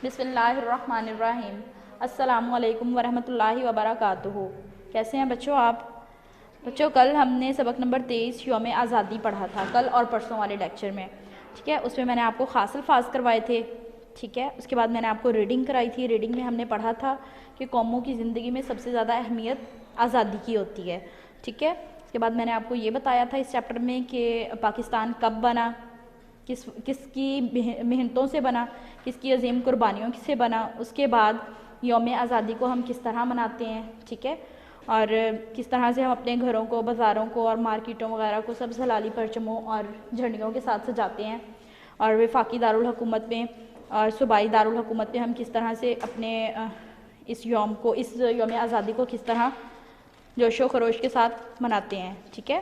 बिस्मिल्लाहिर्रहमानिर्रहीम। अस्सलामुअलैकुम वरहमतुल्लाहि वबरकातुहू। कैसे हैं बच्चों आप? बच्चों, कल हमने सबक नंबर 23 यौम आज़ादी पढ़ा था, कल और परसों वाले लेक्चर में। ठीक है, उसमें मैंने आपको खास अल्फाज करवाए थे। ठीक है, उसके बाद मैंने आपको रीडिंग कराई थी। रीडिंग में हमने पढ़ा था कि कौमों की ज़िंदगी में सबसे ज़्यादा अहमियत आज़ादी की होती है। ठीक है, उसके बाद मैंने आपको ये बताया था इस चैप्टर में कि पाकिस्तान कब बना, किसकी मेहनतों से बना, किसकी अजीम कुर्बानियों से बना। उसके बाद यौम आज़ादी को हम किस तरह मनाते हैं, ठीक है, और किस तरह से हम अपने घरों को, बाज़ारों को और मार्केटों वगैरह को सब जलाली परचमों और झंडियों के साथ सजाते हैं। और वफाकी दारुल हुकूमत में और सूबाई दारुल हुकूमत में हम किस तरह से अपने इस यौम आज़ादी को किस तरह जोशो खरोश के साथ मनाते हैं। ठीक है,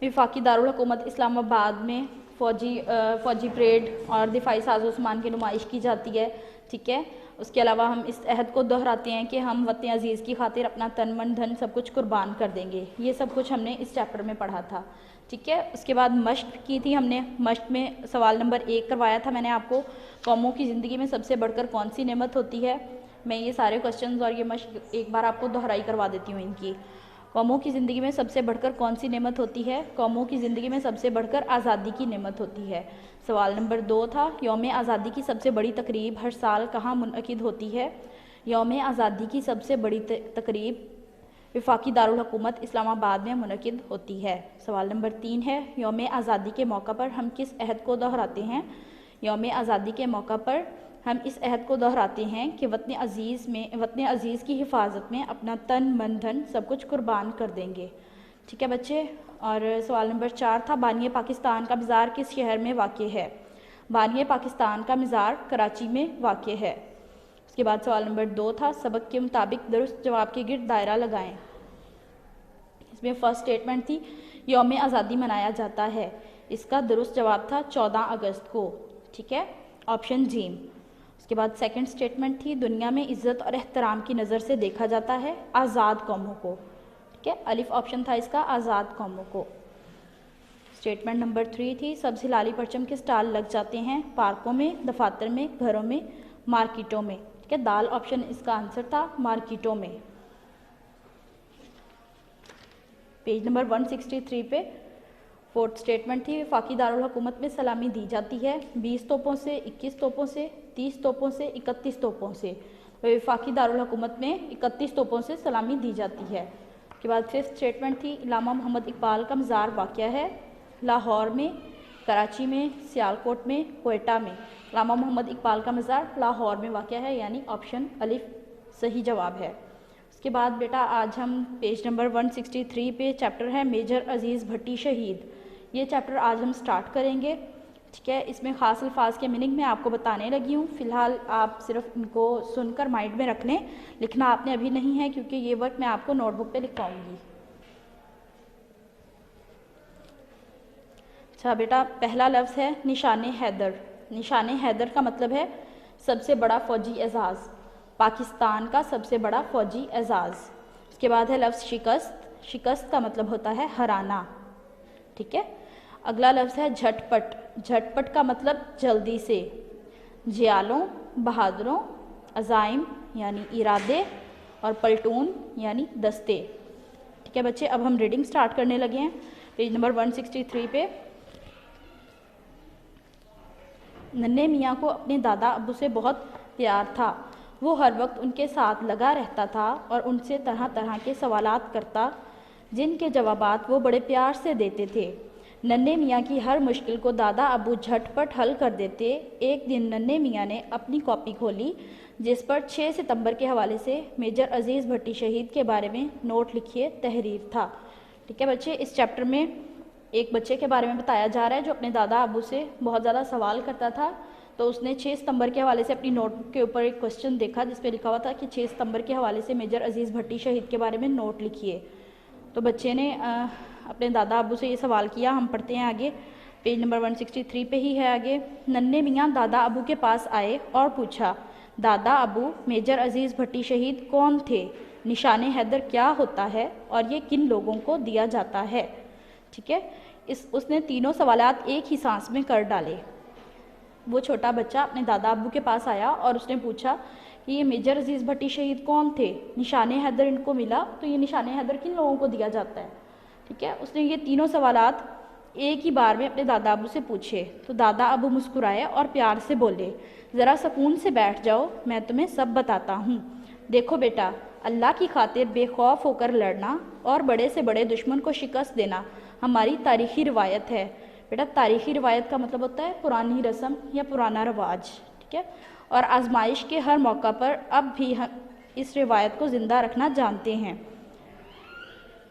वफाकी दारुल हुकूमत इस्लामाबाद में फ़ौजी परेड और दिफाई साजो सामान की नुमाइश की जाती है। ठीक है, उसके अलावा हम इस अहद को दोहराते हैं कि हम वतन अज़ीज़ की खातिर अपना तन मन धन सब कुछ कुर्बान कर देंगे। ये सब कुछ हमने इस चैप्टर में पढ़ा था। ठीक है, उसके बाद मश्क की थी हमने। मश्क में सवाल नंबर 1 करवाया था मैंने आपको, कौमों की ज़िंदगी में सबसे बढ़कर कौन सी नेमत होती है। मैं ये सारे क्वेश्चंस और ये मश्क एक बार आपको दोहराई करवा देती हूँ इनकी। कौमों की ज़िंदगी में सबसे बढ़कर कौन सी नेमत होती है? कौमों की ज़िंदगी में सबसे बढ़कर आज़ादी की नेमत होती है। सवाल नंबर 2 था, यौम आज़ादी की सबसे बड़ी तकरीब हर साल कहाँ मुनअकिद होती है? यौम आज़ादी की सबसे बड़ी तकरीब वफाकी दारुल हुकूमत इस्लामाबाद में मुनअकिद होती है। सवाल नंबर 3 है, यौम आज़ादी के मौका पर हम किस अहद को दोहराते हैं? यौम आज़ादी के मौका पर हम इस अहद को दोहराते हैं कि वतन अज़ीज़ की हिफाजत में अपना तन मन धन सब कुछ कुर्बान कर देंगे। ठीक है बच्चे। और सवाल नंबर 4 था, बानिए पाकिस्तान का मज़ार किस शहर में वाक़ है? बानिए पाकिस्तान का मज़ार कराची में वाक़ है। उसके बाद सवाल नंबर 2 था, सबक के मुताबिक दुरुस्त जवाब के गिर्द दायरा लगाएं। इसमें फर्स्ट स्टेटमेंट थी, यौम आज़ादी मनाया जाता है। इसका दुरुस्त जवाब था 14 अगस्त को। ठीक है, ऑप्शन जी। उसके बाद सेकंड स्टेटमेंट थी, दुनिया में इज़्ज़त और एहतराम की नज़र से देखा जाता है आज़ाद कौमों को। ठीक है, अलिफ ऑप्शन था इसका, आज़ाद कौमों को। स्टेटमेंट नंबर 3 थी, सब हिलाली परचम के स्टाल लग जाते हैं पार्कों में, दफातर में, घरों में, मार्केटों में। ठीक है, दाल ऑप्शन इसका आंसर था, मार्केटों में। पेज नंबर 163 पे फोर्थ स्टेटमेंट थी, वफाकी दारुल हुकूमत में सलामी दी जाती है 20 तोपों से, 21 तोपों से, 30 तोपों से, 31 तोपों से। वफाकी दारुल हुकूमत में 31 तोपों से सलामी दी जाती है। उसके बाद फिफ्थ स्टेटमेंट थी, इलामा मोहम्मद इकबाल का मज़ार वाक़या है लाहौर में, कराची में, सियालकोट में, कोयटा में। इलामा मोहम्मद इकबाल का मज़ार लाहौर में वाक़या है, यानी ऑप्शन अलिफ सही जवाब है। उसके बाद बेटा आज हम पेज नंबर 163 पे चैप्टर है मेजर अजीज़ भट्टी शहीद, ये चैप्टर आज हम स्टार्ट करेंगे। ठीक है, इसमें ख़ास अल्फाज के मीनिंग मैं आपको बताने लगी हूँ। फ़िलहाल आप सिर्फ इनको सुनकर माइंड में रख लें, लिखना आपने अभी नहीं है क्योंकि ये वर्क मैं आपको नोटबुक पे लिखवाऊंगी। अच्छा बेटा, पहला लफ्ज़ है निशान हैदर। निशान हैदर का मतलब है सबसे बड़ा फ़ौजी एजाज़, पाकिस्तान का सबसे बड़ा फ़ौजी एजाज़। उसके बाद है लफ्ज़ शिकस्त। शिकस्त का मतलब होता है हराना। ठीक है, अगला लफ्ज़ है झटपट। झटपट का मतलब जल्दी से। जियालों, बहादुरों, अज़ाइम यानी इरादे, और पलटून यानी दस्ते। ठीक है बच्चे, अब हम रीडिंग स्टार्ट करने लगे हैं। पेज नंबर 163 पे, नन्हे मियाँ को अपने दादा अब्बू से बहुत प्यार था। वो हर वक्त उनके साथ लगा रहता था और उनसे तरह तरह के सवालात करता, जिनके जवाबात वो बड़े प्यार से देते थे। नन्हे मियाँ की हर मुश्किल को दादा अब्बू झटपट हल कर देते। एक दिन नन्हे मियाँ ने अपनी कॉपी खोली जिस पर 6 सितंबर के हवाले से मेजर अजीज़ भट्टी शहीद के बारे में नोट लिखिए तहरीर था। ठीक है बच्चे, इस चैप्टर में एक बच्चे के बारे में बताया जा रहा है जो अपने दादा अब्बू से बहुत ज़्यादा सवाल करता था। तो उसने 6 सितंबर के हवाले से अपनी नोटबुक के ऊपर एक क्वेश्चन देखा जिस पे लिखा हुआ था कि 6 सितंबर के हवाले से मेजर अजीज़ भट्टी शहीद के बारे में नोट लिखिए। तो बच्चे ने अपने दादा अब्बू से ये सवाल किया। हम पढ़ते हैं आगे, पेज नंबर 163 पे ही है आगे। नन्हे मियाँ दादा अब्बू के पास आए और पूछा, दादा अब्बू मेजर अजीज़ भट्टी शहीद कौन थे? निशान हैदर क्या होता है और ये किन लोगों को दिया जाता है? ठीक है, उसने तीनों सवालात एक ही सांस में कर डाले। वो छोटा बच्चा अपने दादा अब्बू के पास आया और उसने पूछा कि ये मेजर अजीज़ भट्टी शहीद कौन थे, निशाने हैदर इनको मिला तो ये निशाने हैदर किन लोगों को दिया जाता है। ठीक है, उसने ये तीनों सवालात एक ही बार में अपने दादा अब्बू से पूछे। तो दादा अब्बू मुस्कुराए और प्यार से बोले, ज़रा सुकून से बैठ जाओ, मैं तुम्हें सब बताता हूँ। देखो बेटा, अल्लाह की खातिर बेखौफ होकर लड़ना और बड़े से बड़े दुश्मन को शिकस्त देना हमारी तारीख़ी रिवायत है। बेटा, तारीख़ी रिवायत का मतलब होता है पुरानी रस्म या पुराना रवाज। ठीक है, और आजमाइश के हर मौका पर अब भी हम इस रिवायत को ज़िंदा रखना जानते हैं।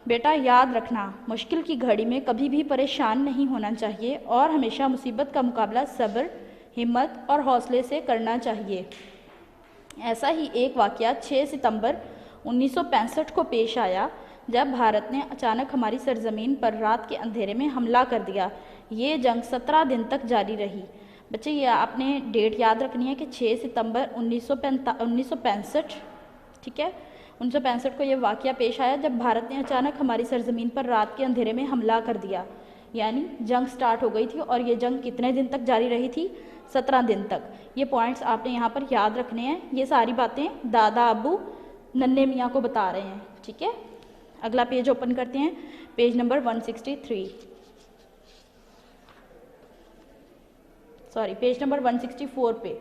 बेटा, याद रखना, मुश्किल की घड़ी में कभी भी परेशान नहीं होना चाहिए और हमेशा मुसीबत का मुकाबला सब्र, हिम्मत और हौसले से करना चाहिए। ऐसा ही एक वाक़या 6 सितंबर 1965 को पेश आया, जब भारत ने अचानक हमारी सरजमीन पर रात के अंधेरे में हमला कर दिया। ये जंग 17 दिन तक जारी रही। बच्चे, ये आपने डेट याद रखनी है कि 6 सितंबर 1965, ठीक है, 1965 को ये वाक़या पेश आया जब भारत ने अचानक हमारी सरजमीन पर रात के अंधेरे में हमला कर दिया। यानी जंग स्टार्ट हो गई थी और ये जंग कितने दिन तक जारी रही थी? 17 दिन तक। ये पॉइंट्स आपने यहाँ पर याद रखने हैं। ये सारी बातें दादा अब्बू नन्हे मियाँ को बता रहे हैं। ठीक है, अगला पेज ओपन करते हैं, page number 163, sorry page number 164 पे।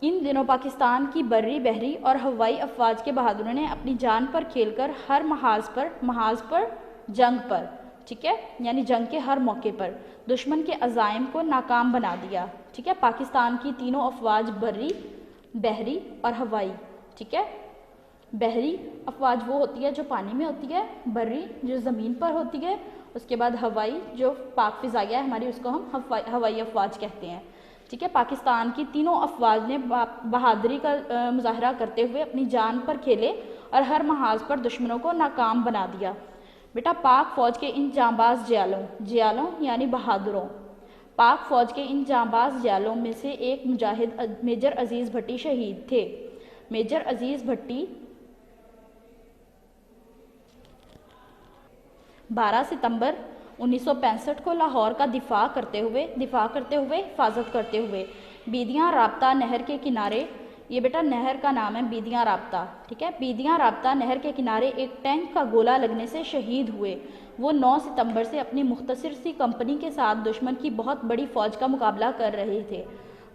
इन दिनों पाकिस्तान की बर्री, बहरी और हवाई अफवाज के बहादुरों ने अपनी जान पर खेलकर हर महाज पर जंग पर, ठीक है, यानी जंग के हर मौके पर दुश्मन के अज़ाइम को नाकाम बना दिया। ठीक है, पाकिस्तान की तीनों अफवाज, बर्री, बहरी और हवाई। ठीक है, बहरी अफवाज वो होती है जो पानी में होती है, बर्री जो ज़मीन पर होती है, उसके बाद हवाई जो पाक फ़िज़ाइया है हमारी, उसको हम हवाई अफवाज कहते हैं। ठीक है, पाकिस्तान की तीनों अफवाज ने बहादुरी का मुजाहरा करते हुए अपनी जान पर खेले और हर महाज पर दुश्मनों को नाकाम बना दिया। बेटा, पाक फ़ौज के इन जांबाज जियालों यानी बहादुरों, पाक फ़ौज के इन जांबाज जियालों में से एक मुजाहिद मेजर अजीज़ भट्टी शहीद थे। मेजर अजीज़ भट्टी 12 सितंबर 1965 को लाहौर का दिफा करते हुए हिफाजत करते हुए बीदियाँ राब्ता नहर के किनारे, ये बेटा नहर का नाम है बीदियाँ राब्ता, ठीक है, बीदियाँ राब्ता नहर के किनारे एक टैंक का गोला लगने से शहीद हुए। वो 9 सितंबर से अपनी मुख्तसर सी कंपनी के साथ दुश्मन की बहुत बड़ी फ़ौज का मुकाबला कर रहे थे।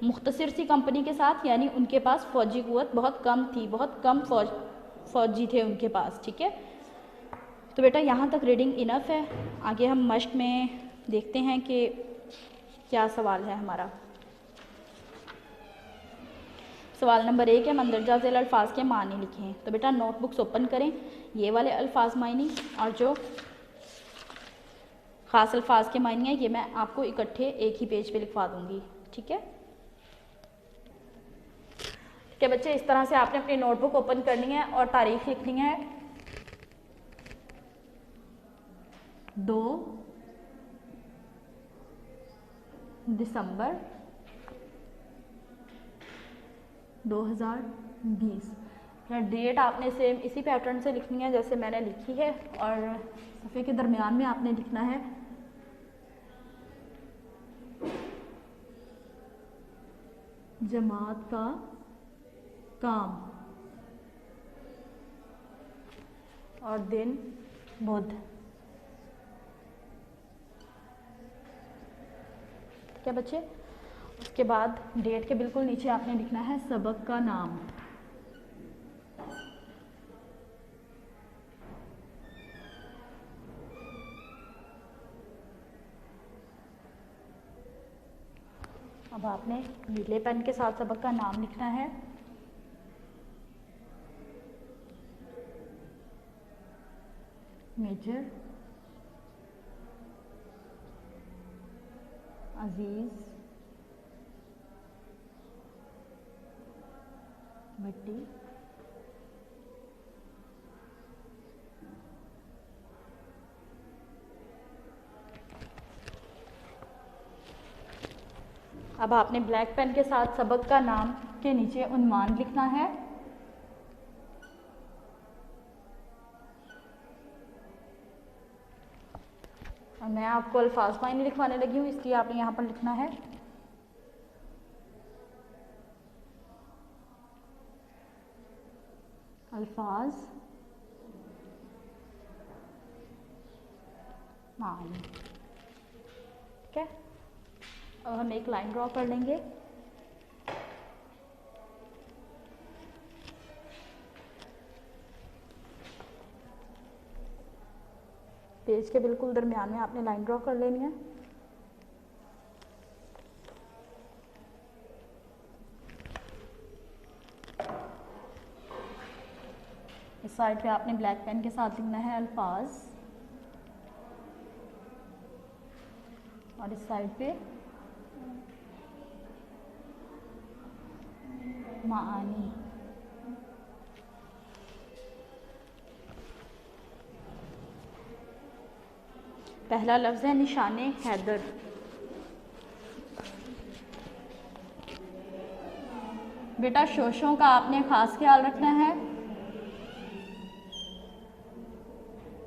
मुख्तसर सी कंपनी के साथ यानी उनके पास फ़ौजी क़ुव्वत बहुत कम थी, बहुत कम फ़ौजी थे उनके पास। ठीक है, तो बेटा यहाँ तक रीडिंग इनफ है। आगे हम मश्क में देखते हैं कि क्या सवाल है हमारा। सवाल नंबर 1 है, मंदरजा ज़ेल अल्फाज के मानी लिखें। तो बेटा नोटबुक्स ओपन करें, ये वाले अल्फाज मायनी और जो ख़ास अल्फाज के मायनी है ये मैं आपको इकट्ठे एक ही पेज पे लिखवा दूँगी। ठीक है, ठीक है बच्चे, इस तरह से आपने अपनी नोटबुक ओपन करनी है और तारीख लिखनी है 2 दिसंबर 2020। डेट आपने सेम इसी पैटर्न से लिखनी है जैसे मैंने लिखी है और सफ़े के दरमियान में आपने लिखना है जमात का काम और दिन बुध। ठीक है बच्चे, उसके बाद डेट के बिल्कुल नीचे आपने लिखना है सबक का नाम। अब आपने नीले पेन के साथ सबक का नाम लिखना है। मेजर अजीज़ भट्टी अब आपने ब्लैक पेन के साथ सबक का नाम के नीचे उन्वान लिखना है। और मैं आपको अल्फाज मायने लिखवाने लगी हूँ, इसलिए आपने यहाँ पर लिखना है अल्फाज मायने। ठीक है, अब हम एक लाइन ड्रॉ कर लेंगे। पेज के बिल्कुल दरमियान में आपने लाइन ड्रॉ कर लेनी है। इस साइड पे आपने ब्लैक पेन के साथ लिखना है अल्फाज, और इस साइड पे मानी। पहला लफ्ज़ है निशाने हैदर। बेटा शोशों का आपने ख़ास ख्याल रखना है,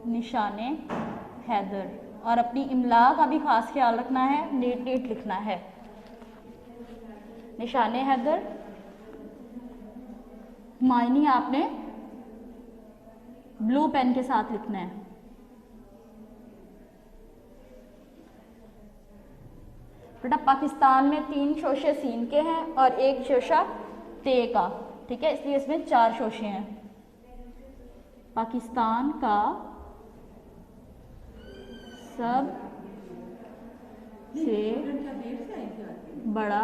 निशाने हैदर, और अपनी इमला का भी ख़ास ख्याल रखना है, नीट नीट लिखना है। निशाने हैदर, मायनी आपने ब्लू पेन के साथ लिखना है। बेटा पाकिस्तान में 3 शोशे सीन के हैं और 1 शोशा ते का, ठीक है, इसलिए इसमें 4 शोशे हैं। पाकिस्तान का सब से बड़ा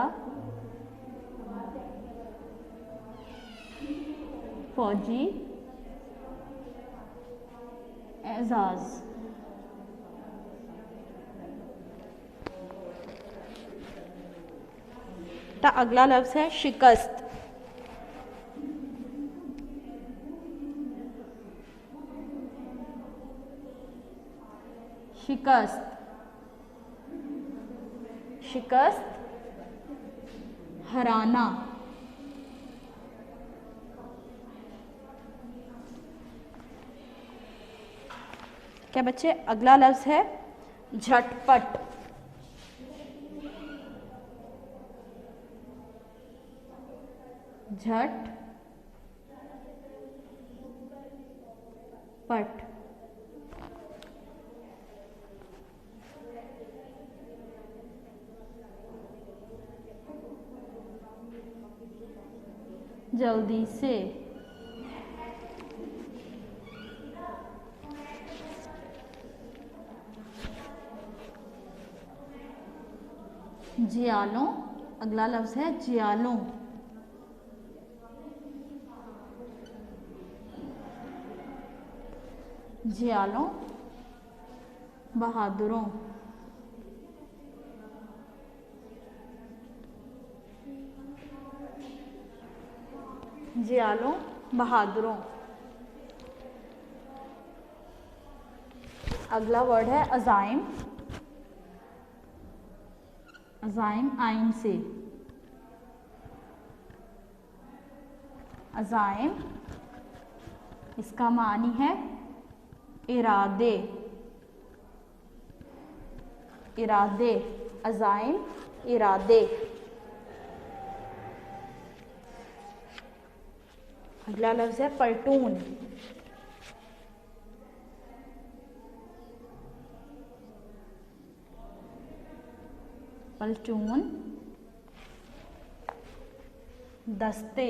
फौजी एजाज। अगला लफ्ज़ है शिकस्त। शिकस्त, शिकस्त, हराना। क्या बच्चे, अगला लफ्ज़ है झटपट। झट पट, जल्दी से। जियालों, अगला लफ्ज़ है जियालों। जियालों, बहादुरों। जियालों, बहादुरों। अगला वर्ड है अज़ाइम। अज़ाइम आइन से। अज़ाइम, इसका मानी है इरादे। इरादे, अज़ाइम इरादे। अगला लफ्ज़ है पलटून। पलटून, दस्ते।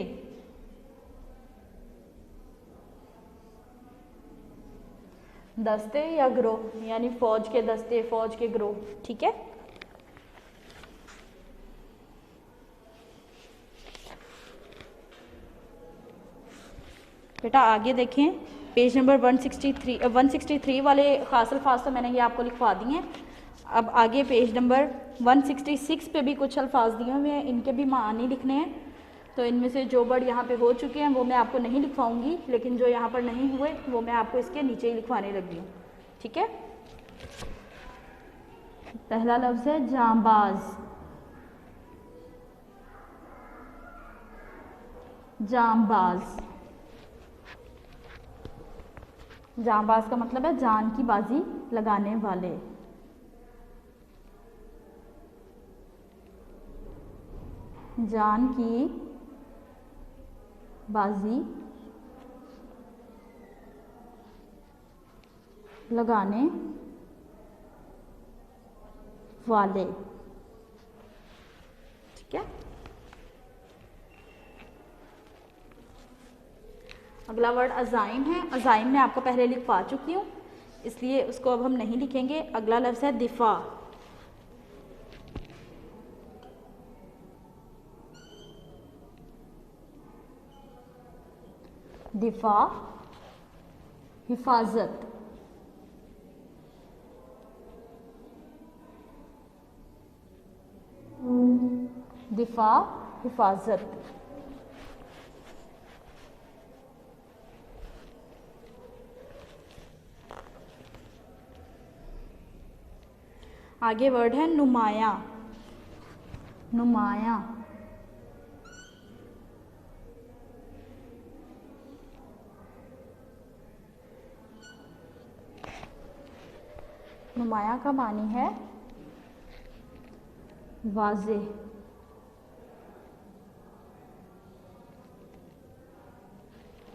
दस्ते या ग्रोह, यानी फौज के दस्ते, फौज के ग्रोह, ठीक है। बेटा आगे देखें, पेज नंबर 163 वाले खास अल्फाज तो मैंने ये आपको लिखवा दिए हैं। अब आगे पेज नंबर 166 पे भी कुछ अल्फाज दिए हुए हैं, इनके भी मानी लिखने हैं। तो इनमें से जो वर्ड यहाँ पे हो चुके हैं वो मैं आपको नहीं लिखवाऊंगी, लेकिन जो यहाँ पर नहीं हुए वो मैं आपको इसके नीचे ही लिखवाने लगी हूँ, ठीक है। पहला लफ्ज़ है जांबाज। जांबाज, जांबाज का मतलब है जान की बाजी लगाने वाले। जान की बाजी लगाने वाले। ठीक है, अगला वर्ड अज़ाइम है। अज़ाइम मैं आपको पहले लिखवा चुकी हूँ, इसलिए उसको अब हम नहीं लिखेंगे। अगला लफ्ज़ है दिफा। दिफा हिफाजत। दिफा हिफाजत। आगे वर्ड है नुमाया। नुमाया नुमाया का मानी है वाज़े।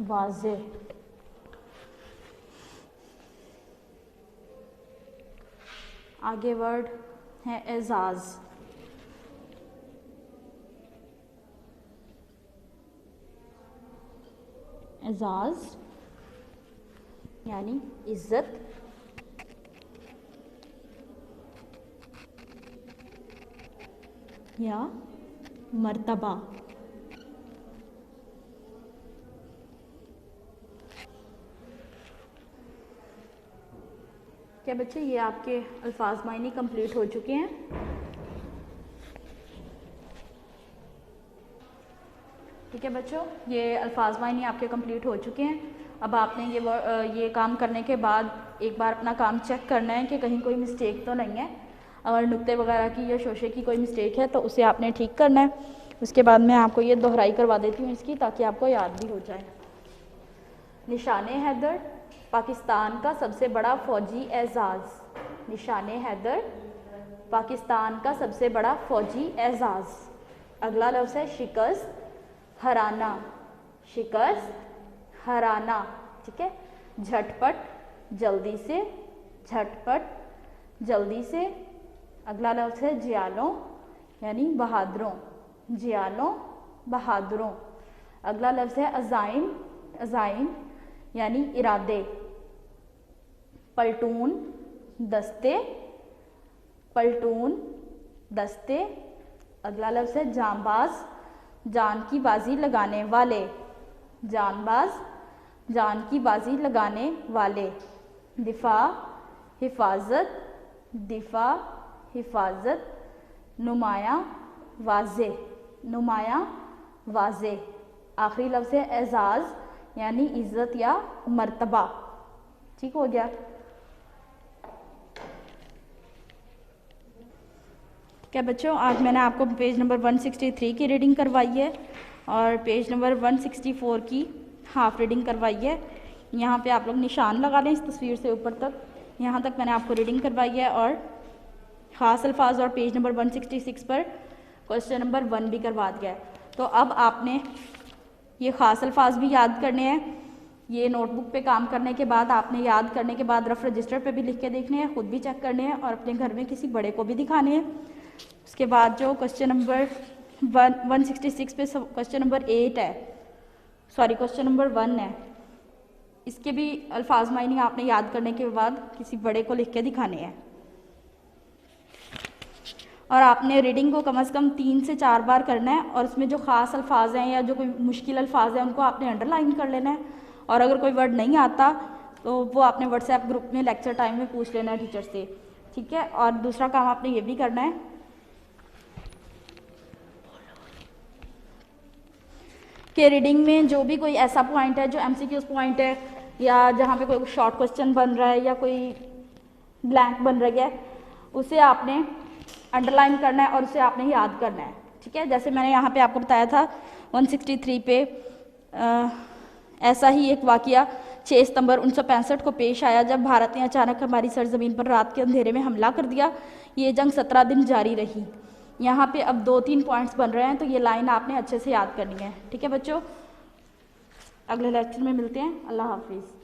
वाज़े। आगे वर्ड है एजाज़। एजाज़ यानी इज्जत, या मर्तबा। क्या बच्चे, ये आपके अल्फाज मायने कंप्लीट हो चुके हैं। ठीक है बच्चों, ये अल्फाज मायने आपके कंप्लीट हो चुके हैं। अब आपने ये काम करने के बाद एक बार अपना काम चेक करना है कि कहीं कोई मिस्टेक तो नहीं है। अगर नुक्ते वगैरह की या शोशे की कोई मिस्टेक है तो उसे आपने ठीक करना है। उसके बाद मैं आपको ये दोहराई करवा देती हूँ इसकी, ताकि आपको याद भी हो जाए। निशाने हैदर पाकिस्तान का सबसे बड़ा फौजी एजाज़। निशाने हैदर पाकिस्तान का सबसे बड़ा फौजी एजाज़। अगला लफ्ज़ है शिकस्त हराना। शिकस्त हराना। ठीक है, झटपट जल्दी से, झटपट जल्दी से। अगला लफ्ज़ है जियालों यानी बहादुरों। जियालों बहादुरों। अगला लफ्ज़ है अज़ाइम। अज़ाइम यानी इरादे। पलटून दस्ते। पलटून दस्ते। अगला लफ्ज़ है जांबाज, जान की बाजी लगाने वाले। जानबाज, जान की बाजी लगाने वाले। दिफा हिफाजत। दिफा हिफाजत। नुमाया वाज़े। नुमाया वाज़े। आखिरी लफ्ज़ है एजाज़ यानी इज़्ज़त या मर्तबा। ठीक हो गया। क्या बच्चों, आज मैंने आपको पेज नंबर 163 की रीडिंग करवाई है और पेज नंबर 164 की हाफ रीडिंग करवाई है। यहाँ पे आप लोग निशान लगा लें इस तस्वीर से ऊपर तक। यहाँ तक मैंने आपको रीडिंग करवाई है और ख़ास अल्फाज और पेज नंबर 166 पर क्वेश्चन नंबर 1 भी करवा दिया है। तो अब आपने ये ख़ास अल्फाज भी याद करने हैं। ये नोटबुक पे काम करने के बाद, आपने याद करने के बाद रफ रजिस्टर पे भी लिख के देखने हैं, ख़ुद भी चेक करने हैं और अपने घर में किसी बड़े को भी दिखाने हैं। उसके बाद जो क्वेश्चन नंबर 166 पे क्वेश्चन नंबर 8 है, सॉरी क्वेश्चन नंबर 1 है, इसके भी अल्फाज मायने आपने याद करने के बाद किसी बड़े को लिख के दिखाने हैं। और आपने रीडिंग को कम से कम 3 से 4 बार करना है और उसमें जो ख़ास अल्फाज हैं या जो कोई मुश्किल अल्फाज हैं उनको आपने अंडरलाइन कर लेना है। और अगर कोई वर्ड नहीं आता तो वो आपने व्हाट्सएप ग्रुप में लेक्चर टाइम में पूछ लेना है टीचर से। ठीक है, और दूसरा काम आपने ये भी करना है कि रीडिंग में जो भी कोई ऐसा पॉइंट है जो MCQs पॉइंट है या जहाँ पे कोई शॉर्ट क्वेश्चन बन रहा है या कोई ब्लैंक बन रहा है, उसे आपने अंडरलाइन करना है और उसे आपने याद करना है। ठीक है, जैसे मैंने यहाँ पे आपको बताया था 163 पे ऐसा ही एक वाक़या 6 सितंबर 1965 को पेश आया जब भारत ने अचानक हमारी सरजमीन पर रात के अंधेरे में हमला कर दिया। ये जंग 17 दिन जारी रही। यहाँ पे अब 2-3 पॉइंट्स बन रहे हैं, तो ये लाइन आपने अच्छे से याद करनी है। ठीक है बच्चों, अगले लेक्चर में मिलते हैं। अल्लाह हाफिज़।